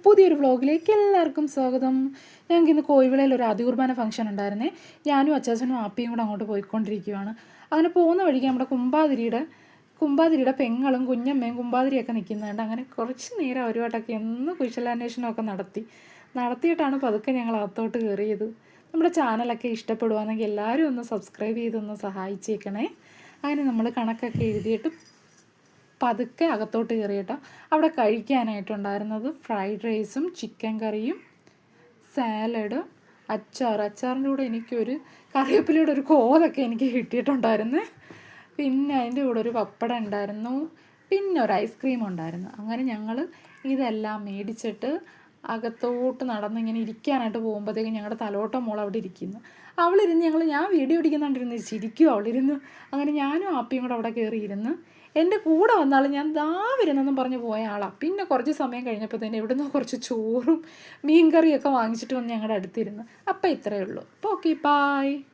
പുതിയൊരു വ്ളോഗിലേക്ക് എല്ലാവർക്കും സ്വാഗതം. ഞങ്ങൾക്ക് ഇന്ന് കോയിവിളയിൽ ഒരു അതികുർബാന ഫംഗ്ഷൻ ഉണ്ടായിരുന്നേ. ഞാനും അച്ചാച്ചനും ആപ്പിയും കൂടെ അങ്ങോട്ട് പോയിക്കൊണ്ടിരിക്കുകയാണ്. അങ്ങനെ പോകുന്ന വഴിക്ക് നമ്മുടെ കുമ്പാതിരിയുടെ പെങ്ങളും കുഞ്ഞമ്മയും കുമ്പാതിരിയൊക്കെ നിൽക്കുന്നുണ്ട്. അങ്ങനെ കുറച്ച് നേരം അവരുമായിട്ടൊക്കെ എന്ന് കുശലാന്വേഷണമൊക്കെ നടത്തിയിട്ടാണ് പതുക്കെ ഞങ്ങൾ അകത്തോട്ട് കയറിയത്. നമ്മുടെ ചാനലൊക്കെ ഇഷ്ടപ്പെടുവാണെങ്കിൽ എല്ലാവരും ഒന്ന് സബ്സ്ക്രൈബ് ചെയ്തൊന്ന് സഹായിച്ചേക്കണേ. അങ്ങനെ നമ്മൾ കണക്കൊക്കെ എഴുതിയിട്ട് പതുക്കെ അകത്തോട്ട് കയറിയിട്ടോ. അവിടെ കഴിക്കാനായിട്ടുണ്ടായിരുന്നത് ഫ്രൈഡ് റൈസും ചിക്കൻ കറിയും സാലഡ്, അച്ചാറിൻ്റെ കൂടെ എനിക്കൊരു കറിവേപ്പിലയുടെ ഒരു കോലൊക്കെ എനിക്ക് കിട്ടിയിട്ടുണ്ടായിരുന്നു. പിന്നെ അതിൻ്റെ കൂടെ ഒരു പപ്പടം ഉണ്ടായിരുന്നു, പിന്നെ ഒരു ഐസ്ക്രീം ഉണ്ടായിരുന്നു. അങ്ങനെ ഞങ്ങൾ ഇതെല്ലാം മേടിച്ചിട്ട് അകത്തോട്ട് നടന്നിങ്ങനെ ഇരിക്കാനായിട്ട് പോകുമ്പോഴത്തേക്കും ഞങ്ങളുടെ തലോട്ട മോൾ അവിടെ ഇരിക്കുന്നു. അവളിരുന്ന് ഞാൻ വീഡിയോ പിടിക്കുന്നുണ്ടിരുന്ന് ചിരിക്കും അവളിരുന്ന്. അങ്ങനെ ഞാനും ആപ്പിയും കൂടെ അവിടെ കയറിയിരുന്ന് എൻ്റെ കൂടെ വന്നാൾ ഞാൻ വരുന്നെന്നും പറഞ്ഞ് പോയ ആളാണ്. പിന്നെ കുറച്ച് സമയം കഴിഞ്ഞപ്പോഴത്തേന് ഇവിടുന്ന് കുറച്ച് ചോറും മീൻ കറിയൊക്കെ വാങ്ങിച്ചിട്ട് വന്ന് ഞങ്ങളുടെ അടുത്തിരുന്ന്. അപ്പോൾ ഇത്രയേ ഉള്ളൂ. അപ്പോൾ ഓക്കെ, ബായ്.